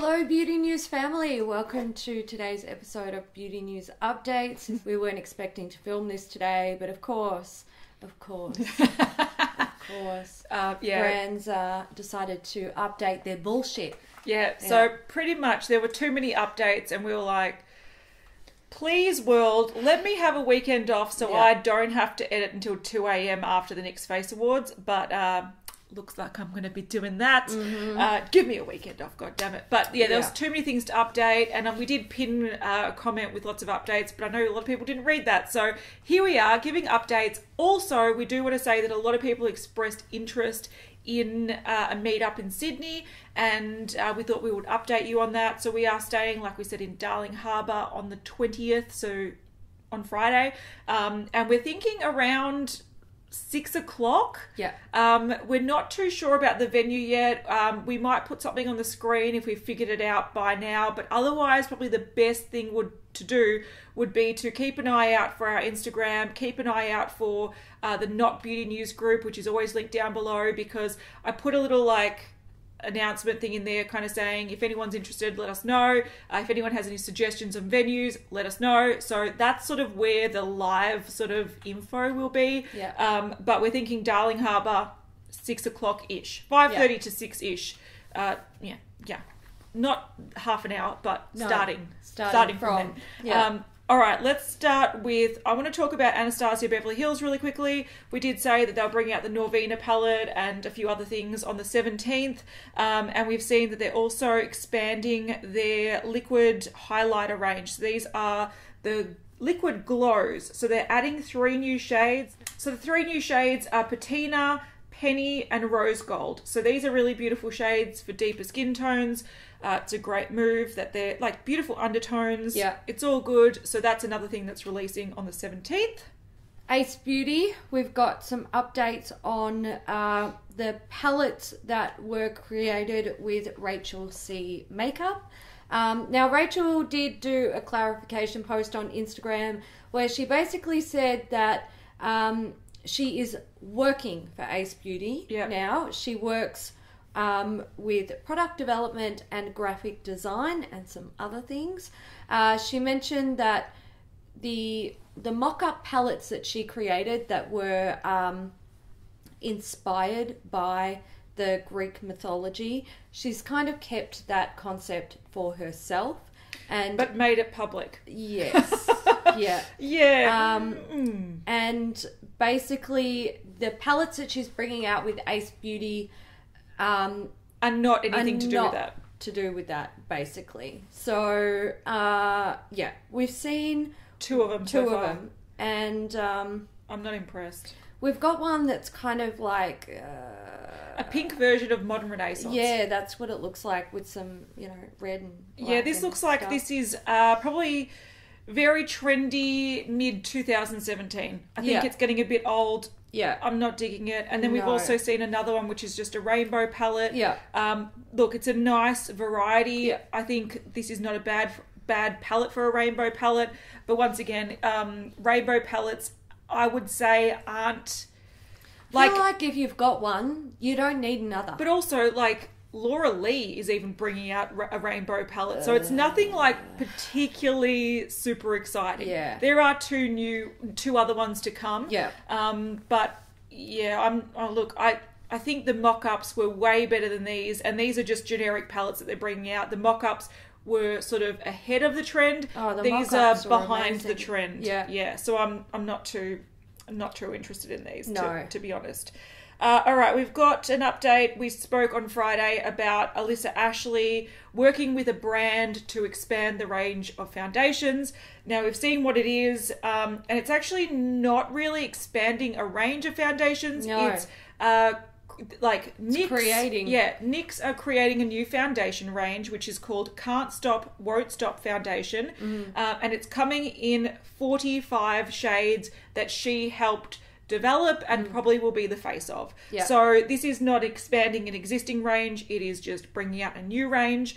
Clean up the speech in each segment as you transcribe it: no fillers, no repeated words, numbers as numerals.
Hello Beauty News family, welcome to today's episode of Beauty News Updates. We weren't expecting to film this today, but of course, brands decided to update their bullshit. Yeah, so pretty much there were too many updates and we were like, please world, let me have a weekend off so I don't have to edit until 2 a.m. after the next Face Awards, but looks like I'm going to be doing that. Give me a weekend off, god damn it. But yeah, there was too many things to update, and we did pin a comment with lots of updates, but I know a lot of people didn't read that. So here we are giving updates. Also, we do want to say that a lot of people expressed interest in a meetup in Sydney, and we thought we would update you on that. So we are staying, like we said, in Darling Harbour on the 20th, so on Friday, and we're thinking around 6 o'clock. We're not too sure about the venue yet. We might put something on the screen if we figured it out by now, but otherwise probably the best thing to do would be to keep an eye out for our Instagram, keep an eye out for the Not Beauty News group, which is always linked down below, because I put a little announcement thing in there kind of saying if anyone's interested, let us know. If anyone has any suggestions on venues, let us know. So that's sort of where the live sort of info will be. But we're thinking Darling Harbour, 6 o'clock-ish, 5:30 to 6-ish. Not half an hour, but starting from then. All right, let's start with, I want to talk about Anastasia Beverly Hills really quickly. We did say that they'll bring out the Norvina palette and a few other things on the 17th. And we've seen that they're also expanding their liquid highlighter range. So these are the liquid glows. So they're adding 3 new shades. So the 3 new shades are Patina, Penny, and Rose Gold. So these are really beautiful shades for deeper skin tones. It's a great move that they're like beautiful undertones. It's all good. So that's another thing that's releasing on the 17th. Ace Beauty, we've got some updates on the palettes that were created with RachelCMakeup. Now Rachel did do a clarification post on Instagram where she basically said that she is working for Ace Beauty now. She works with product development and graphic design and some other things. She mentioned that the mock-up palettes that she created that were inspired by the Greek mythology, she's kind of kept that concept for herself. But made it public. Yes. And basically the palettes that she's bringing out with Ace Beauty are not anything to do with that. Basically. So we've seen two of them, and I'm not impressed. We've got one that's kind of like a pink version of Modern Renaissance. Yeah, that's what it looks like with some, red and black. This looks like this is probably very trendy mid 2017. I think it's getting a bit old. I'm not digging it. And then we've also seen another one which is just a rainbow palette. Look, it's a nice variety. I think this is not a bad palette for a rainbow palette, but once again, rainbow palettes I would say aren't I feel like if you've got one, you don't need another. But also Laura Lee is even bringing out a rainbow palette, so it's nothing particularly super exciting. There are two other ones to come. But I think the mock-ups were way better than these, and these are just generic palettes that they're bringing out. The mock-ups were sort of ahead of the trend. These are behind the trend. So I'm not too interested in these, to be honest. All right, we've got an update. We spoke on Friday about Alyssa Ashley working with a brand to expand the range of foundations. Now, we've seen what it is, and it's actually not really expanding a range of foundations. It's NYX are creating a new foundation range, which is called Can't Stop, Won't Stop Foundation. And it's coming in 45 shades that she helped develop and probably will be the face of. So this is not expanding an existing range, it is just bringing out a new range.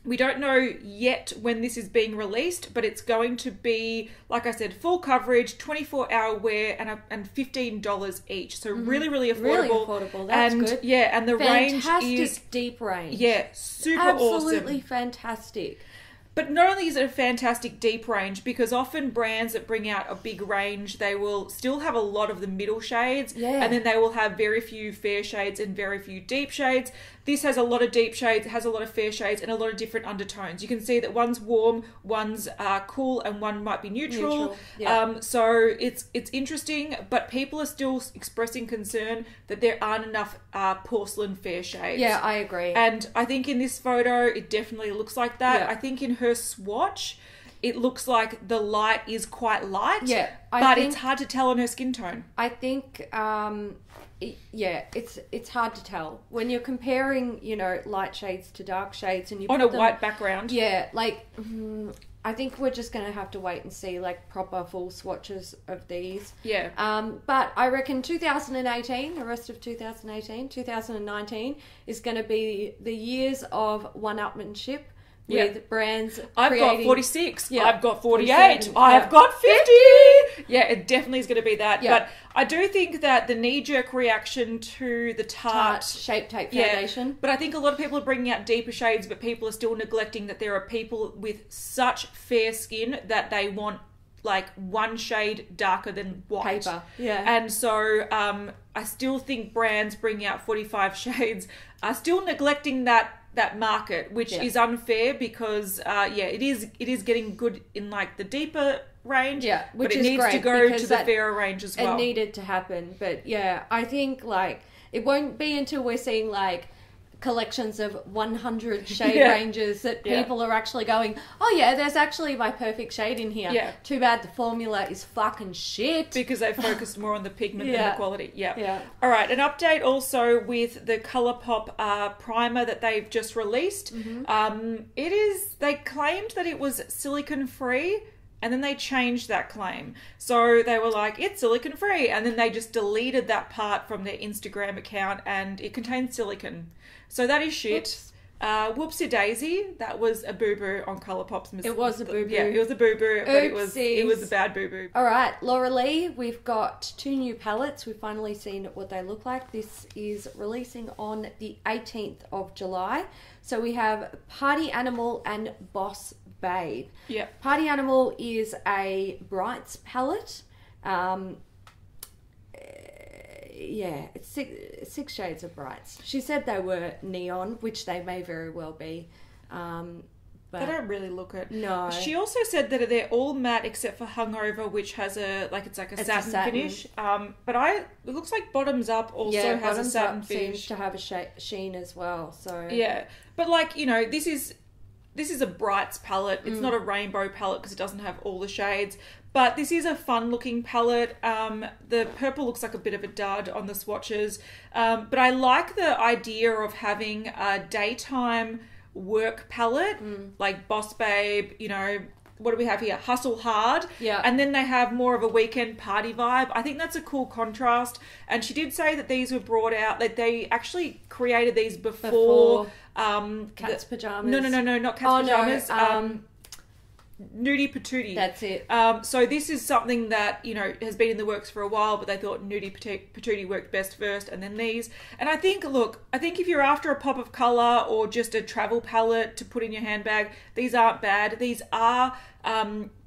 We don't know yet when this is being released, but it's going to be, like I said, full coverage, 24-hour wear, and $15 each. So really, really affordable. Really affordable. That's good. Yeah, and the range is deep range. Yeah, super awesome. Absolutely fantastic. But not only is it a fantastic deep range, because often brands that bring out a big range, they will still have a lot of the middle shades, and then they will have very few fair shades and very few deep shades. This has a lot of deep shades, has a lot of fair shades, and a lot of different undertones. You can see that one's warm, one's cool, and one might be neutral. Yeah. So it's interesting, but people are still expressing concern that there aren't enough porcelain fair shades. Yeah, I agree. And I think in this photo, it definitely looks like that. Yeah. I think in her swatch, it looks like the light is quite light. Yeah, but it's hard to tell on her skin tone. I think, it's hard to tell when you're comparing, you know, light shades to dark shades, and you on a white background. Yeah, like I think we're just gonna have to wait and see like proper full swatches of these. Yeah. But I reckon 2018, the rest of 2018, 2019 is going to be the years of one-upmanship. With brands I've got 46. Yeah. I've got 48. I've got 50. Yeah, it definitely is going to be that. Yeah. But I do think that the knee-jerk reaction to the Tarte Shape Tape Foundation. But I think a lot of people are bringing out deeper shades, but people are still neglecting that there are people with such fair skin that they want like one shade darker than white. Paper. Yeah. And so I still think brands bringing out 45 shades are still neglecting that market, which is unfair because it is getting good in like the deeper range, which but it is needs great to go to the fairer range as well. It needed to happen, but yeah, I think like it won't be until we're seeing like collections of 100 shade ranges that people are actually going, oh yeah, there's actually my perfect shade in here. Yeah. Too bad the formula is fucking shit. Because they focused more on the pigment than the quality. Yeah. All right, an update also with the Colourpop primer that they've just released. They claimed that it was silicone free, and then they changed that claim. So they were like, it's silicone free, and then they just deleted that part from their Instagram account, and it contains silicone. So that is shit. Whoopsie daisy. That was a boo-boo on Colourpop's mistake. It was a boo-boo. Yeah, it was a boo-boo, but it was a bad boo-boo. All right, Laura Lee, we've got 2 new palettes. We've finally seen what they look like. This is releasing on the 18th of July. So we have Party Animal and Boss Babe. Yeah. Party Animal is a brights palette. It's six shades of brights. She said they were neon, which they may very well be. But they don't really look it. No. She also said that they're all matte except for Hungover, which has a satin finish. But it looks like Bottoms Up also has a satin finish. Seems to have a sheen as well. So yeah, but like, you know, this is a brights palette. It's not a rainbow palette because it doesn't have all the shades. But this is a fun-looking palette. The purple looks like a bit of a dud on the swatches. But I like the idea of having a daytime work palette, like Boss Babe, you know, what do we have here? Hustle Hard. Yeah. And then they have more of a weekend party vibe. I think that's a cool contrast. And she did say that these were brought out, that they actually created these before Cat's Pajamas. No, not Cat's Pajamas. No, Nudie Patootie. That's it. So this is something that, you know, has been in the works for a while, but they thought Nudie Patootie worked best first, and then these. And I think if you're after a pop of colour or just a travel palette to put in your handbag, these aren't bad. These are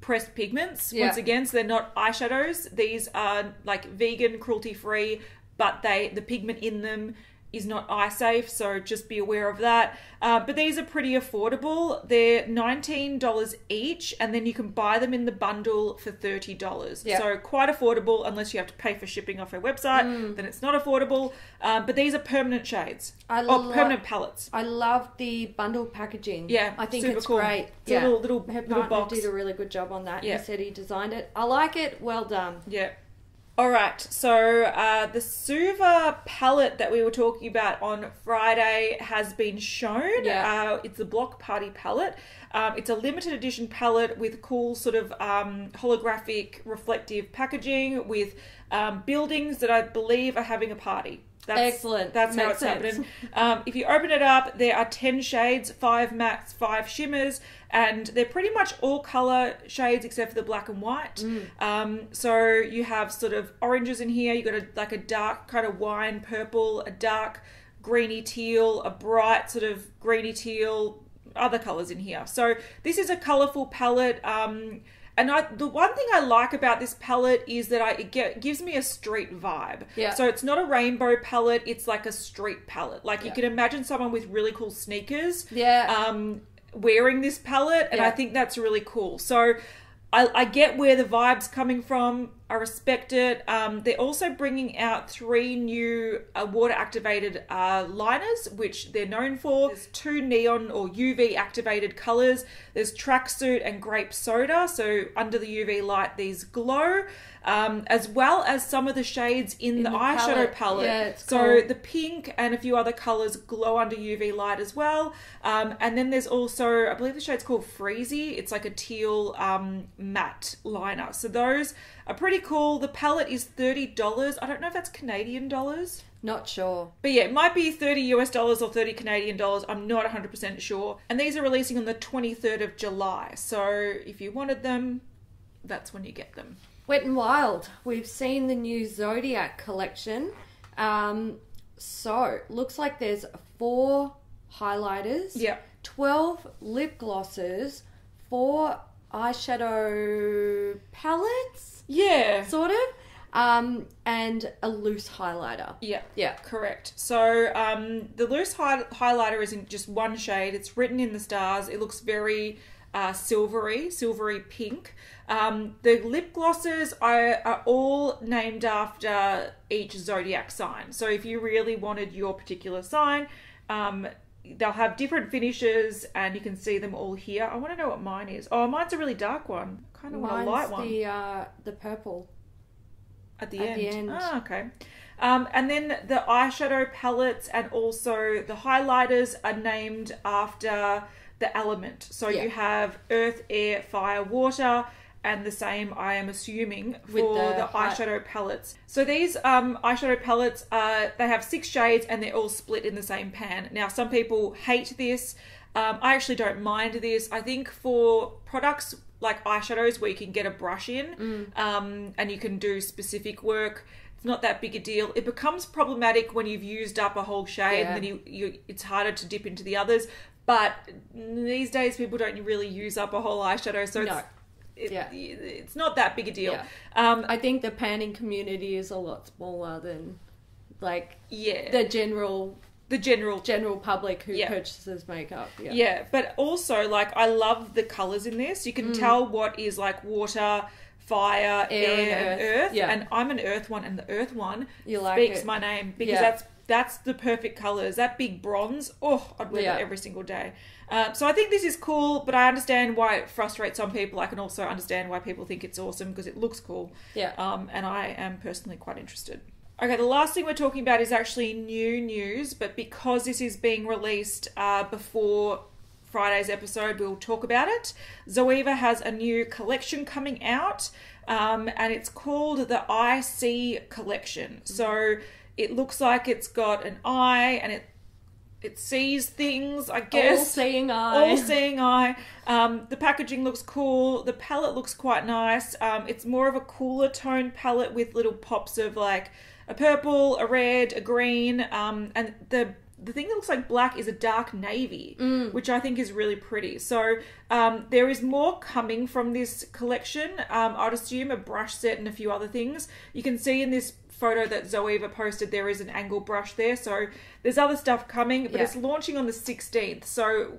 pressed pigments, once again, so they're not eyeshadows. These are like vegan, cruelty-free, but the pigment in them is not eye safe, so just be aware of that. But these are pretty affordable. They're $19 each, and then you can buy them in the bundle for $30. Yep. So quite affordable, unless you have to pay for shipping off our website, then it's not affordable. But these are permanent shades, permanent palettes. I love the bundle packaging. Yeah, I think super it's cool. great. It's a little Her partner box. did a really good job on that. Yeah. He said he designed it. I like it. Well done. Yeah. All right, so the Suva palette that we were talking about on Friday has been shown. Yeah. It's the Block Party palette. It's a limited edition palette with cool sort of holographic reflective packaging with buildings that I believe are having a party. Excellent. That's how Makes it's sense. happening. If you open it up, there are 10 shades, 5 mattes, 5 shimmers, and they're pretty much all colour shades except for the black and white. So you have sort of oranges in here. You've got a dark kind of wine purple, a dark greeny teal, a bright sort of greeny teal, other colours in here. So this is a colourful palette. And the one thing I like about this palette is that it gives me a street vibe. Yeah. So it's not a rainbow palette, it's like a street palette. Like you can imagine someone with really cool sneakers wearing this palette, and I think that's really cool. So I get where the vibe's coming from. I respect it. They're also bringing out 3 new water-activated liners, which they're known for. There's 2 neon or UV-activated colours. There's tracksuit and grape soda. So under the UV light, these glow. As well as some of the shades in the eyeshadow palette. Yeah, it's so cool. the pink and a few other colours glow under UV light as well. And then there's also, I believe the shade's called Freezy. It's like a teal matte liner. So those are pretty cool. The palette is $30. I don't know if that's Canadian dollars. Not sure. But yeah, it might be $30 US or 30 Canadian dollars. I'm not 100% sure. And these are releasing on the 23rd of July. So if you wanted them, that's when you get them. Wet n Wild. We've seen the new Zodiac collection. So looks like there's 4 highlighters. 12 lip glosses, 4 eyeshadow palettes. Yeah. Sort of. And a loose highlighter. Yeah, correct. So the loose highlighter is in just one shade. It's written in the stars. It looks very silvery pink. The lip glosses are all named after each zodiac sign. So if you really wanted your particular sign, they'll have different finishes, and you can see them all here. I want to know what mine is. Oh, mine's a really dark one. Kind of want a light one. The purple. At the end. Oh, okay. And then the eyeshadow palettes and also the highlighters are named after the element. So you have earth, air, fire, water, and the same, I am assuming, for the eyeshadow palettes. So these eyeshadow palettes, they have 6 shades and they're all split in the same pan. Now, some people hate this. I actually don't mind this. I think for products like eyeshadows where you can get a brush in and you can do specific work, it's not that big a deal. It becomes problematic when you've used up a whole shade and then it's harder to dip into the others. But these days people don't really use up a whole eyeshadow, so it's not that big a deal. I think the panning community is a lot smaller than the general public who purchases makeup. But also, I love the colours in this. You can tell what is water, fire, air and earth. And I'm an earth one, and the earth one speaks my name because that's the perfect colours. That big bronze, I'd wear that every single day. So I think this is cool, but I understand why it frustrates some people. I can also understand why people think it's awesome because it looks cool. And I am personally quite interested. Okay, the last thing we're talking about is actually new news, but because this is being released before Friday's episode, we'll talk about it. Zoeva has a new collection coming out, and it's called the Eye See Collection. So it looks like it's got an eye, and it sees things, I guess. All-seeing eye. All-seeing eye. The packaging looks cool. The palette looks quite nice. It's more of a cooler tone palette with little pops of a purple, a red, a green, and the thing that looks like black is a dark navy, which I think is really pretty. So there is more coming from this collection. I'd assume a brush set and a few other things. You can see in this photo that Zoeva posted, there is an angle brush there. So there's other stuff coming, but it's launching on the 16th. So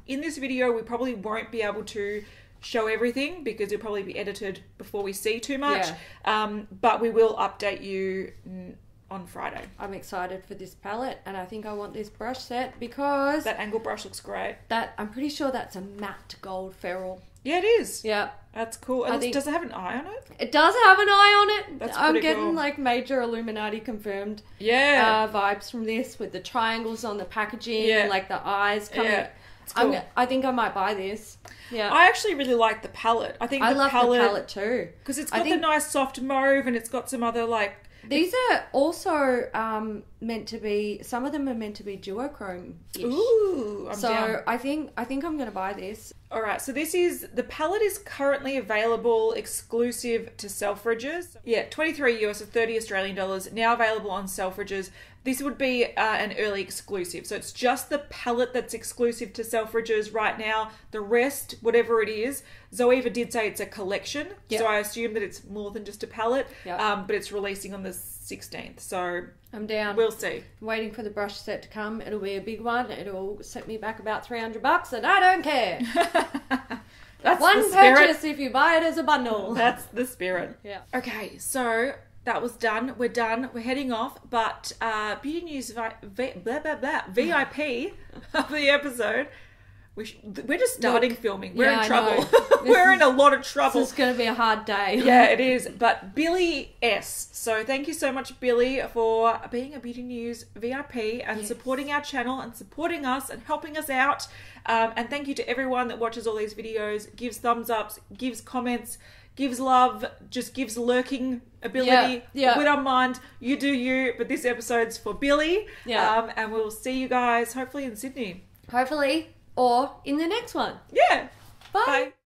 in this video, we probably won't be able to show everything because it'll probably be edited before we see too much. But we will update you on Friday. I'm excited for this palette, and I think I want this brush set because that angle brush looks great. I'm pretty sure that's a matte gold ferrule. Yeah, it is. Yeah. That's cool. Does it have an eye on it? It does have an eye on it. That's I'm pretty getting cool. Major Illuminati confirmed vibes from this with the triangles on the packaging and the eyes coming. Yeah. It's cool. I think I might buy this. Yeah. I actually really like the palette. I think I love the palette too. Because it's got the nice soft mauve and it's got some other These are also meant to be, some of them are meant to be duochrome-ish. Ooh, I'm down. I think I'm going to buy this. All right, so the palette is currently available exclusive to Selfridges. Yeah, 23 US or 30 Australian dollars, now available on Selfridges. This would be an early exclusive. So it's just the palette that's exclusive to Selfridges right now. The rest, whatever it is, Zoeva did say it's a collection. Yep. So I assume that it's more than just a palette, Yep. but it's releasing on the 16th. So I'm down. We'll see. I'm waiting for the brush set to come. It'll be a big one. It'll set me back about $300 and I don't care. That's one the spirit. purchase if you buy it as a bundle. That's the spirit. Yeah. Okay, so that was done. We're done. We're heading off. But Beauty News VIP of the episode. We're just starting filming. We're in trouble. We're in a lot of trouble. This is going to be a hard day. Yeah, it is. But Billy S. So thank you so much, Billy, for being a Beauty News VIP and supporting our channel and supporting us and helping us out. And thank you to everyone that watches all these videos, gives thumbs ups, gives comments, gives love, just gives lurking ability. Yeah. We don't mind. You do you. But this episode's for Billy. Yeah. And we'll see you guys hopefully in Sydney. Hopefully. Or in the next one. Yeah. Bye. Bye.